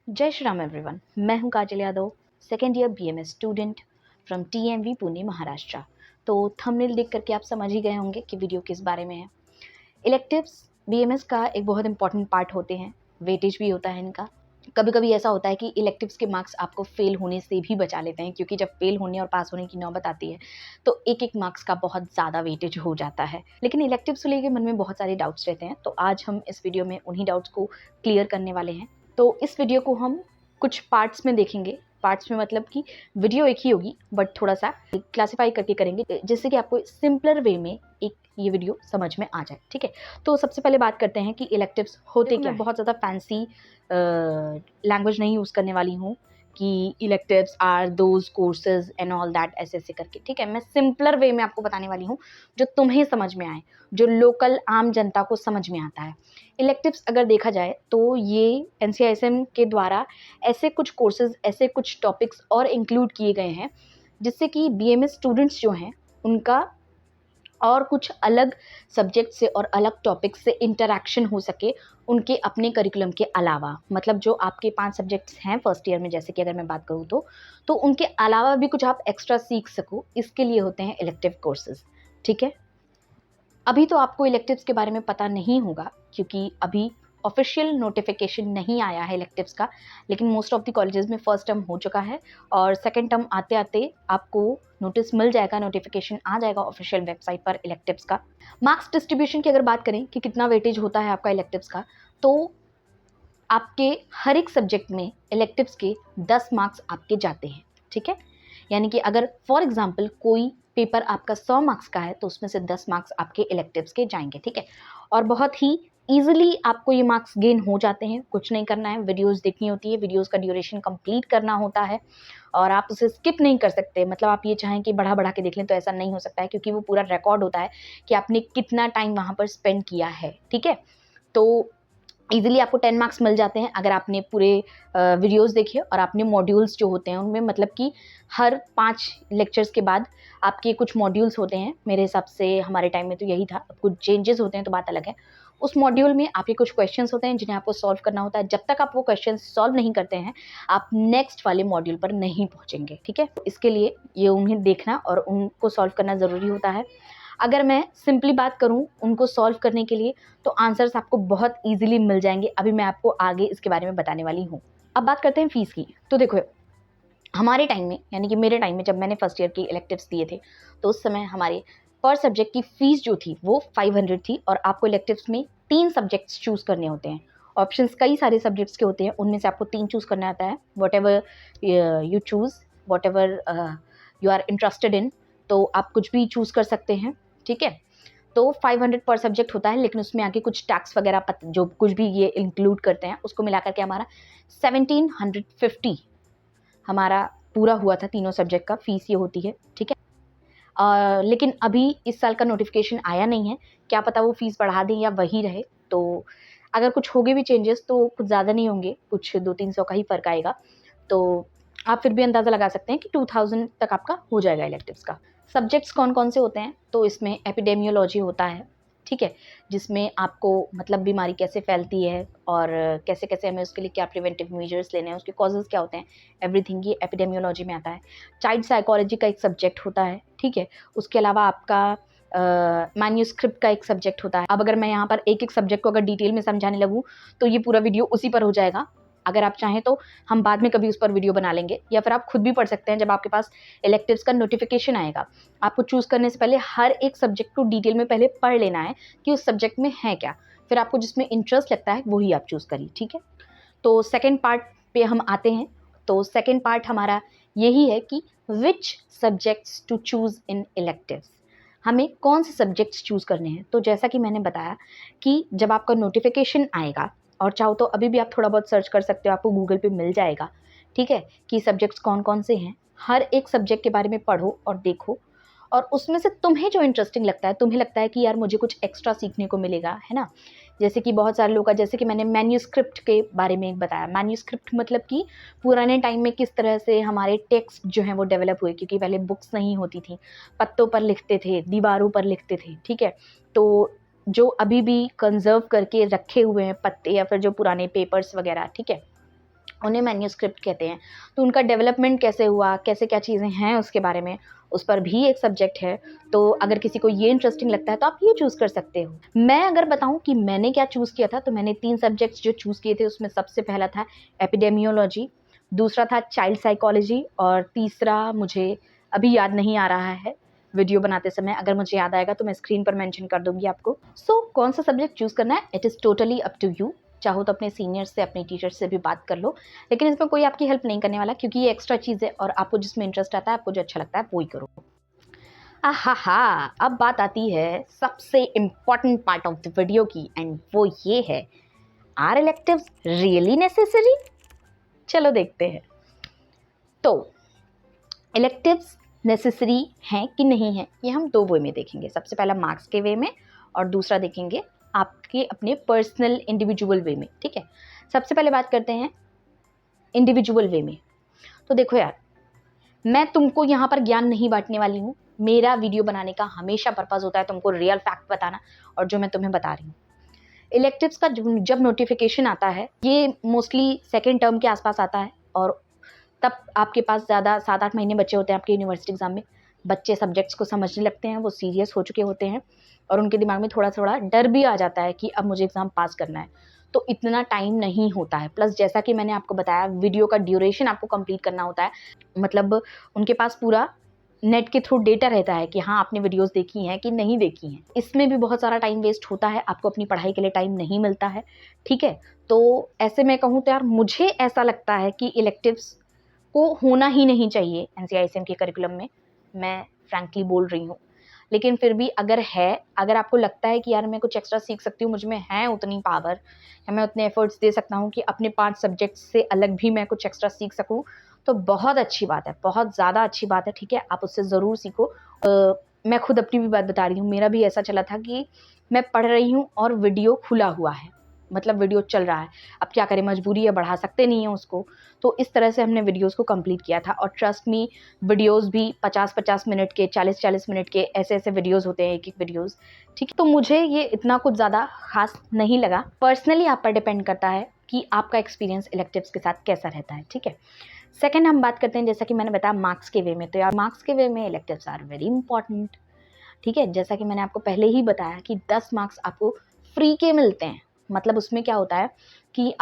जय श्री राम एवरीवन। मैं हूं Kajal Yadav, second year BMS student from TMV Pune Maharashtra. तो थंबनेल देख करके आप समझ ही गए होंगे कि वीडियो किस बारे में है। इलेक्टिव्स बीएमएस का एक बहुत इंपॉर्टेंट पार्ट होते हैं, वेटेज भी होता है इनका। कभी कभी ऐसा होता है कि इलेक्टिव्स के मार्क्स आपको फेल होने से भी बचा लेते हैं, क्योंकि जब फेल होने और पास होने की नौबत आती है तो एक एक मार्क्स का बहुत ज़्यादा वेटेज हो जाता है। लेकिन इलेक्टिव्स को लेकर मन में बहुत सारे डाउट्स रहते हैं, तो आज हम इस वीडियो में उन्हीं डाउट्स को क्लियर करने वाले हैं। तो इस वीडियो को हम कुछ पार्ट्स में देखेंगे। पार्ट्स में मतलब कि वीडियो एक ही होगी बट थोड़ा सा क्लासिफाई करके करेंगे, जिससे कि आपको सिंपलर वे में एक ये वीडियो समझ में आ जाए। ठीक है, तो सबसे पहले बात करते हैं कि इलेक्टिव्स होते क्या। मैं बहुत ज़्यादा फैंसी लैंग्वेज नहीं यूज़ करने वाली हूँ कि electives are those courses and all that ऐसे ऐसे करके। ठीक है, मैं सिंपलर वे में आपको बताने वाली हूँ जो तुम्हें समझ में आए, जो लोकल आम जनता को समझ में आता है। इलेक्टिव्स अगर देखा जाए तो ये एनसीआईएसएम के द्वारा ऐसे कुछ कोर्सेज, ऐसे कुछ टॉपिक्स और इंक्लूड किए गए हैं जिससे कि बीएमएस स्टूडेंट्स जो हैं उनका और कुछ अलग सब्जेक्ट से और अलग टॉपिक से इंटरेक्शन हो सके उनके अपने करिकुलम के अलावा। मतलब जो आपके 5 सब्जेक्ट्स हैं फर्स्ट ईयर में, जैसे कि अगर मैं बात करूँ तो उनके अलावा भी कुछ आप एक्स्ट्रा सीख सको, इसके लिए होते हैं इलेक्टिव कोर्सेज। ठीक है, अभी तो आपको इलेक्टिव्स के बारे में पता नहीं होगा क्योंकि अभी ऑफिशियल नोटिफिकेशन नहीं आया है इलेक्टिव्स का, लेकिन मोस्ट ऑफ द कॉलेजेस में फर्स्ट टर्म हो चुका है और सेकंड टर्म आते आते आपको नोटिस मिल जाएगा, नोटिफिकेशन आ जाएगा ऑफिशियल वेबसाइट पर इलेक्टिव्स का। मार्क्स डिस्ट्रीब्यूशन की अगर बात करें कि कितना वेटेज होता है आपका इलेक्टिव्स का, तो आपके हर एक सब्जेक्ट में इलेक्टिव्स के 10 मार्क्स आपके जाते हैं। ठीक है, यानी कि अगर फॉर एग्जाम्पल कोई पेपर आपका 100 मार्क्स का है तो उसमें से 10 मार्क्स आपके इलेक्टिव्स के जाएंगे। ठीक है, और बहुत ही ईजिली आपको ये मार्क्स गेन हो जाते हैं। कुछ नहीं करना है, वीडियोस देखनी होती है, वीडियोस का ड्यूरेशन कंप्लीट करना होता है और आप उसे स्किप नहीं कर सकते। मतलब आप ये चाहें कि बढ़ा बढ़ा के देख लें तो ऐसा नहीं हो सकता है, क्योंकि वो पूरा रिकॉर्ड होता है कि आपने कितना टाइम वहाँ पर स्पेंड किया है। ठीक है, तो ईजिली आपको 10 मार्क्स मिल जाते हैं अगर आपने पूरे वीडियोस देखे और आपने मॉड्यूल्स जो होते हैं उनमें, मतलब कि हर 5 लेक्चर्स के बाद आपके कुछ मॉड्यूल्स होते हैं। मेरे हिसाब से हमारे टाइम में तो यही था, कुछ चेंजेस होते हैं तो बात अलग है। उस मॉड्यूल में आपके कुछ क्वेश्चंस होते हैं जिन्हें आपको सॉल्व करना होता है। जब तक आप वो क्वेश्चन सॉल्व नहीं करते हैं आप नेक्स्ट वाले मॉड्यूल पर नहीं पहुंचेंगे। ठीक है, तो इसके लिए ये उन्हें देखना और उनको सॉल्व करना ज़रूरी होता है। अगर मैं सिंपली बात करूं उनको सॉल्व करने के लिए, तो आंसर्स आपको बहुत इजीली मिल जाएंगे। अभी मैं आपको आगे इसके बारे में बताने वाली हूं। अब बात करते हैं फीस की। तो देखो, हमारे टाइम में, यानी कि मेरे टाइम में जब मैंने फर्स्ट ईयर के इलेक्टिव्स दिए थे, तो उस समय हमारे पर सब्जेक्ट की फीस जो थी वो 500 थी और आपको इलेक्टिव्स में 3 सब्जेक्ट्स चूज़ करने होते हैं। ऑप्शंस कई सारे सब्जेक्ट्स के होते हैं, उनमें से आपको 3 चूज़ करना आता है। Whatever you choose, whatever you are interested in, तो आप कुछ भी चूज़ कर सकते हैं। ठीक है, तो 500 पर सब्जेक्ट होता है, लेकिन उसमें आगे कुछ टैक्स वगैरह जो कुछ भी ये इंक्लूड करते हैं उसको मिलाकर के हमारा 1750 हमारा पूरा हुआ था। तीनों सब्जेक्ट का फीस ये होती है। ठीक है, लेकिन अभी इस साल का नोटिफिकेशन आया नहीं है, क्या पता वो फीस बढ़ा दें या वही रहे। तो अगर कुछ होंगे भी चेंजेस तो कुछ ज़्यादा नहीं होंगे, कुछ 200-300 का ही फ़र्क आएगा। तो आप फिर भी अंदाज़ा लगा सकते हैं कि 2000 तक आपका हो जाएगा इलेक्टिव्स का। सब्जेक्ट्स कौन कौन से होते हैं, तो इसमें एपिडेमियोलॉजी होता है। ठीक है, जिसमें आपको मतलब बीमारी कैसे फैलती है और कैसे कैसे हमें उसके लिए क्या प्रिवेंटिव मेजर्स लेने हैं, उसके कॉजेज़ क्या होते हैं, एवरीथिंग ये एपिडेमियोलॉजी में आता है। चाइल्ड साइकोलॉजी का एक सब्जेक्ट होता है। ठीक है, उसके अलावा आपका मैन्यूस्क्रिप्ट का एक सब्जेक्ट होता है। अब अगर मैं यहाँ पर एक एक सब्जेक्ट को अगर डिटेल में समझाने लगूँ तो ये पूरा वीडियो उसी पर हो जाएगा। अगर आप चाहें तो हम बाद में कभी उस पर वीडियो बना लेंगे, या फिर आप खुद भी पढ़ सकते हैं जब आपके पास इलेक्टिव्स का नोटिफिकेशन आएगा। आपको चूज़ करने से पहले हर एक सब्जेक्ट को डिटेल में पहले पढ़ लेना है कि उस सब्जेक्ट में है क्या, फिर आपको जिसमें इंटरेस्ट लगता है वही आप चूज़ करिए। ठीक है, तो सेकेंड पार्ट पे हम आते हैं। तो सेकेंड पार्ट हमारा यही है कि which subjects to choose in electives, हमें कौन से सब्जेक्ट्स चूज़ करने हैं। तो जैसा कि मैंने बताया कि जब आपका नोटिफिकेशन आएगा, और चाहो तो अभी भी आप थोड़ा बहुत सर्च कर सकते हो, आपको गूगल पे मिल जाएगा। ठीक है, कि सब्जेक्ट्स कौन कौन से हैं, हर एक सब्जेक्ट के बारे में पढ़ो और देखो, और उसमें से तुम्हें जो इंटरेस्टिंग लगता है, तुम्हें लगता है कि यार मुझे कुछ एक्स्ट्रा सीखने को मिलेगा, है ना। जैसे कि बहुत सारे लोग का, जैसे कि मैंने मैन्यूस्क्रिप्ट के बारे में बताया। मैन्यूस्क्रिप्ट मतलब कि पुराने टाइम में किस तरह से हमारे टेक्स्ट जो हैं वो डेवलप हुए, क्योंकि पहले बुक्स नहीं होती थी, पत्तों पर लिखते थे, दीवारों पर लिखते थे। ठीक है, तो जो अभी भी कंजर्व करके रखे हुए हैं पत्ते या फिर जो पुराने पेपर्स वगैरह, ठीक है, उन्हें मैन्यूस्क्रिप्ट कहते हैं। तो उनका डेवलपमेंट कैसे हुआ, कैसे क्या चीज़ें हैं उसके बारे में, उस पर भी एक सब्जेक्ट है। तो अगर किसी को ये इंटरेस्टिंग लगता है तो आप ये चूज़ कर सकते हो। मैं अगर बताऊं कि मैंने क्या चूज़ किया था, तो मैंने 3 सब्जेक्ट्स जो चूज़ किए थे उसमें सबसे पहला था एपिडेमियोलॉजी, दूसरा था चाइल्ड साइकोलॉजी और तीसरा मुझे अभी याद नहीं आ रहा है वीडियो बनाते समय। अगर मुझे याद आएगा तो मैं स्क्रीन पर मेंशन कर दूंगी आपको। सो कौन सा सब्जेक्ट चूज़ करना है, it is totally up to you. चाहो तो अपने सीनियर्स से, अपने टीचर्स से भी बात कर लो, लेकिन इसमें कोई आपकी हेल्प नहीं करने वाला, क्योंकि ये एक्स्ट्रा चीज़ है और आपको जिसमें इंटरेस्ट आता है, आपको जो अच्छा लगता है वो ही करो। आहा, अब बात आती है सबसे important part of the video की, एंड वो ये है, आर इलेक्टिव्स रियली नेसेसरी? चलो देखते हैं। तो इलेक्टिव्स नेसेसरी हैं कि नहीं हैं, ये हम 2 वे में देखेंगे। सबसे पहला मार्क्स के वे में और दूसरा देखेंगे आपके अपने पर्सनल इंडिविजुअल वे में, ठीक है। सबसे पहले बात करते हैं इंडिविजुअल वे में। तो देखो यार, मैं तुमको यहाँ पर ज्ञान नहीं बांटने वाली हूँ। मेरा वीडियो बनाने का हमेशा पर्पज़ होता है तुमको रियल फैक्ट बताना, और जो मैं तुम्हें बता रही हूँ, इलेक्टिव्स का जब नोटिफिकेशन आता है, ये मोस्टली सेकेंड टर्म के आसपास आता है, और तब आपके पास ज़्यादा 7-8 महीने बचे होते हैं आपके यूनिवर्सिटी एग्जाम में। बच्चे सब्जेक्ट्स को समझने लगते हैं, वो सीरियस हो चुके होते हैं और उनके दिमाग में थोड़ा थोड़ा डर भी आ जाता है कि अब मुझे एग्ज़ाम पास करना है। तो इतना टाइम नहीं होता है। प्लस जैसा कि मैंने आपको बताया, वीडियो का ड्यूरेशन आपको कंप्लीट करना होता है। मतलब उनके पास पूरा नेट के थ्रू डेटा रहता है कि हाँ आपने वीडियोस देखी हैं कि नहीं देखी हैं। इसमें भी बहुत सारा टाइम वेस्ट होता है, आपको अपनी पढ़ाई के लिए टाइम नहीं मिलता है, ठीक है। तो ऐसे में कहूँ तो यार, मुझे ऐसा लगता है कि इलेक्टिव्स को होना ही नहीं चाहिए एनसीआईएसएम के करिकुलम में। मैं फ्रैंकली बोल रही हूँ। लेकिन फिर भी अगर आपको लगता है कि यार मैं कुछ एक्स्ट्रा सीख सकती हूँ, मुझ में है उतनी पावर, या मैं उतने एफर्ट्स दे सकता हूँ कि अपने 5 सब्जेक्ट्स से अलग भी मैं कुछ एक्स्ट्रा सीख सकूँ, तो बहुत अच्छी बात है, बहुत ज़्यादा अच्छी बात है, ठीक है। आप उससे ज़रूर सीखो। मैं खुद अपनी भी बात बता रही हूँ, मेरा भी ऐसा चला था कि मैं पढ़ रही हूँ और वीडियो खुला हुआ है, मतलब वीडियो चल रहा है। अब क्या करें, मजबूरी है, बढ़ा सकते नहीं हैं उसको। तो इस तरह से हमने वीडियोस को कंप्लीट किया था। और ट्रस्ट मी, वीडियोस भी 50-50 मिनट के, 40-40 मिनट के, ऐसे वीडियोस होते हैं, एक वीडियोस, ठीक है। तो मुझे ये इतना कुछ ज़्यादा खास नहीं लगा। पर्सनली आप पर डिपेंड करता है कि आपका एक्सपीरियंस इलेक्टिव्स के साथ कैसा रहता है, ठीक है। सेकेंड हम बात करते हैं, जैसा कि मैंने बताया, मार्क्स के वे में। तो यार, मार्क्स के वे में इलेक्टिव्स आर वेरी इंपॉर्टेंट, ठीक है। जैसा कि मैंने आपको पहले ही बताया कि 10 मार्क्स आपको फ्री के मिलते हैं। मतलब उसमें क्या होता है कि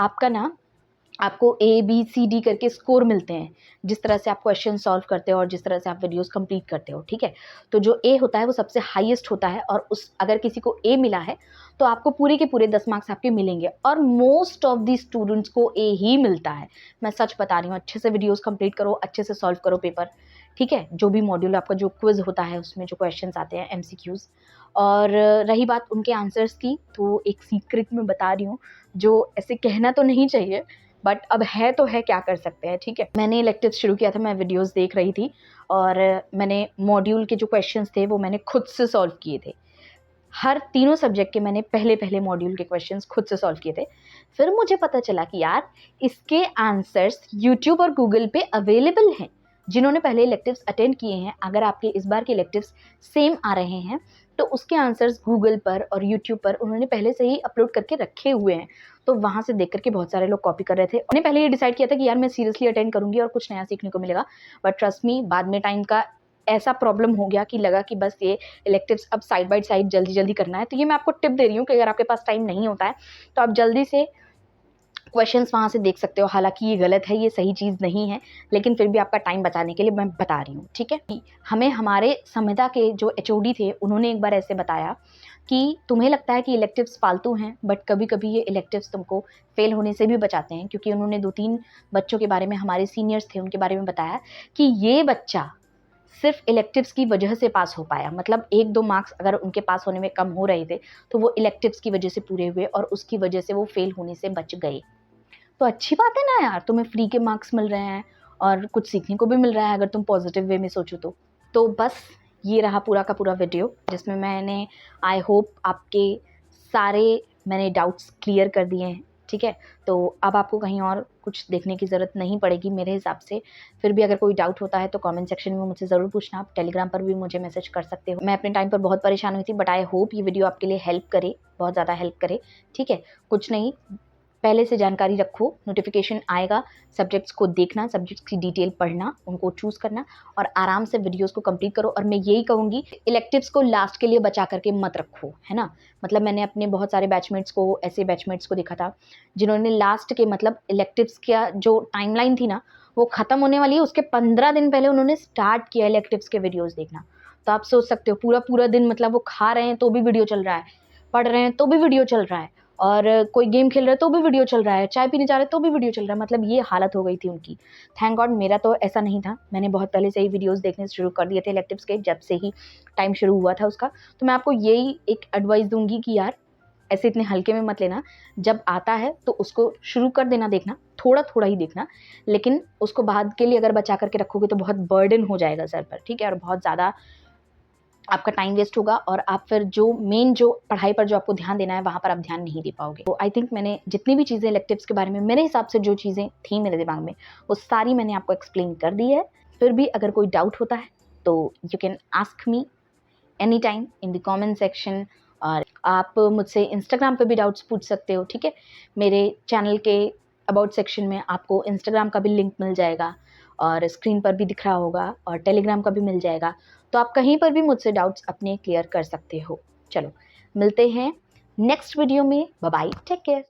आपको A B C D करके स्कोर मिलते हैं, जिस तरह से आप क्वेश्चन सॉल्व करते हो और जिस तरह से आप वीडियोस कंप्लीट करते हो, ठीक है। तो जो A होता है वो सबसे हाईएस्ट होता है, और अगर किसी को A मिला है तो आपको पूरे के पूरे 10 मार्क्स आपके मिलेंगे, और मोस्ट ऑफ दी स्टूडेंट्स को A ही मिलता है। मैं सच बता रही हूँ। अच्छे से वीडियोस कंप्लीट करो, अच्छे से सॉल्व करो पेपर, ठीक है। जो भी मॉड्यूल आपका जो क्विज होता है उसमें जो क्वेश्चन आते हैं, MCQs। और रही बात उनके आंसर्स की, तो एक सीक्रेट में बता रही हूँ, जो ऐसे कहना तो नहीं चाहिए, बट अब है तो है, क्या कर सकते हैं, ठीक है। मैंने इलेक्टिव शुरू किया था, मैं वीडियोस देख रही थी, और मैंने मॉड्यूल के जो क्वेश्चंस थे वो मैंने खुद से सॉल्व किए थे। हर तीनों सब्जेक्ट के मैंने पहले मॉड्यूल के क्वेश्चंस खुद से सॉल्व किए थे। फिर मुझे पता चला कि यार, इसके आंसर्स यूट्यूब और गूगल पे अवेलेबल हैं। जिन्होंने पहले इलेक्टिव्स अटेंड किए हैं, अगर आपके इस बार के इलेक्टिव्स सेम आ रहे हैं, तो उसके आंसर्स गूगल पर और यूट्यूब पर उन्होंने पहले से ही अपलोड करके रखे हुए हैं। तो वहाँ से देख करके बहुत सारे लोग कॉपी कर रहे थे। उन्होंने पहले ये डिसाइड किया था कि यार मैं सीरियसली अटेंड करूँगी और कुछ नया सीखने को मिलेगा, बट ट्रस्ट मी, बाद में टाइम का ऐसा प्रॉब्लम हो गया कि लगा कि बस ये इलेक्टिव्स अब साइड बाय साइड जल्दी जल्दी करना है। तो ये मैं आपको टिप दे रही हूँ कि अगर आपके पास टाइम नहीं होता है तो आप जल्दी से क्वेश्चंस वहाँ से देख सकते हो। हालांकि ये गलत है, ये सही चीज़ नहीं है, लेकिन फिर भी आपका टाइम बचाने के लिए मैं बता रही हूँ, ठीक है। हमें हमारे संविदा के जो HOD थे, उन्होंने एक बार ऐसे बताया कि तुम्हें लगता है कि इलेक्टिव्स फालतू हैं, बट कभी कभी ये इलेक्टिव्स तुमको फेल होने से भी बचाते हैं। क्योंकि उन्होंने 2-3 बच्चों के बारे में, हमारे सीनियर्स थे उनके बारे में बताया कि ये बच्चा सिर्फ इलेक्टिव्स की वजह से पास हो पाया। मतलब 1-2 मार्क्स अगर उनके पास होने में कम हो रहे थे, तो वो इलेक्टिव्स की वजह से पूरे हुए, और उसकी वजह से वो फेल होने से बच गए। तो अच्छी बात है ना यार, तुम्हें फ्री के मार्क्स मिल रहे हैं और कुछ सीखने को भी मिल रहा है, अगर तुम पॉजिटिव वे में सोचो तो। बस ये रहा पूरा का पूरा वीडियो, जिसमें मैंने, आई होप, आपके सारे मैंने डाउट्स क्लियर कर दिए हैं, ठीक है। तो अब आपको कहीं और कुछ देखने की ज़रूरत नहीं पड़ेगी मेरे हिसाब से। फिर भी अगर कोई डाउट होता है तो कमेंट सेक्शन में मुझसे ज़रूर पूछना। आप टेलीग्राम पर भी मुझे मैसेज कर सकते हो। मैं अपने टाइम पर बहुत परेशान हुई थी, बट आई होप ये वीडियो आपके लिए हेल्प करे, बहुत ज़्यादा हेल्प करे, ठीक है। कुछ नहीं, पहले से जानकारी रखो, नोटिफिकेशन आएगा, सब्जेक्ट्स को देखना, सब्जेक्ट्स की डिटेल पढ़ना, उनको चूज़ करना और आराम से वीडियोस को कंप्लीट करो। और मैं यही कहूँगी, इलेक्टिव्स को लास्ट के लिए बचा करके मत रखो, है ना। मतलब मैंने अपने बहुत सारे ऐसे बैचमेट्स को देखा था जिन्होंने लास्ट के मतलब इलेक्टिव्स का जो टाइमलाइन थी ना, वो ख़त्म होने वाली है, उसके 15 दिन पहले उन्होंने स्टार्ट किया इलेक्टिव्स के वीडियोज़ देखना। तो आप सोच सकते हो पूरा दिन मतलब वो खा रहे हैं तो भी वीडियो चल रहा है, पढ़ रहे हैं तो भी वीडियो चल रहा है, और कोई गेम खेल रहा है तो भी वीडियो चल रहा है, चाय पीने जा रहे हैं तो भी वीडियो चल रहा है। मतलब ये हालत हो गई थी उनकी। थैंक गॉड मेरा तो ऐसा नहीं था, मैंने बहुत पहले से ही वीडियोस देखने शुरू कर दिए थे इलेक्टिव्स के, जब से ही टाइम शुरू हुआ था उसका। तो मैं आपको यही एक एडवाइस दूंगी कि यार ऐसे इतने हल्के में मत लेना, जब आता है तो उसको शुरू कर देना देखना, थोड़ा थोड़ा ही देखना, लेकिन उसको बाद के लिए अगर बचा करके रखोगे तो बहुत बर्डन हो जाएगा सर पर, ठीक है, और बहुत ज़्यादा आपका टाइम वेस्ट होगा और आप फिर जो पढ़ाई पर जो आपको ध्यान देना है वहाँ पर आप ध्यान नहीं दे पाओगे। तो आई थिंक मैंने जितनी भी चीज़ें इलेक्टिव्स के बारे में मेरे हिसाब से जो चीज़ें थी मेरे दिमाग में वो सारी मैंने आपको एक्सप्लेन कर दी है। फिर भी अगर कोई डाउट होता है तो you can ask me any time in the comment section, और आप मुझसे इंस्टाग्राम पे भी डाउट्स पूछ सकते हो, ठीक है। मेरे चैनल के अबाउट सेक्शन में आपको इंस्टाग्राम का भी लिंक मिल जाएगा और स्क्रीन पर भी दिख रहा होगा, और टेलीग्राम का भी मिल जाएगा। तो आप कहीं पर भी मुझसे डाउट्स अपने क्लियर कर सकते हो। चलो मिलते हैं नेक्स्ट वीडियो में, बाय बाय, टेक केयर।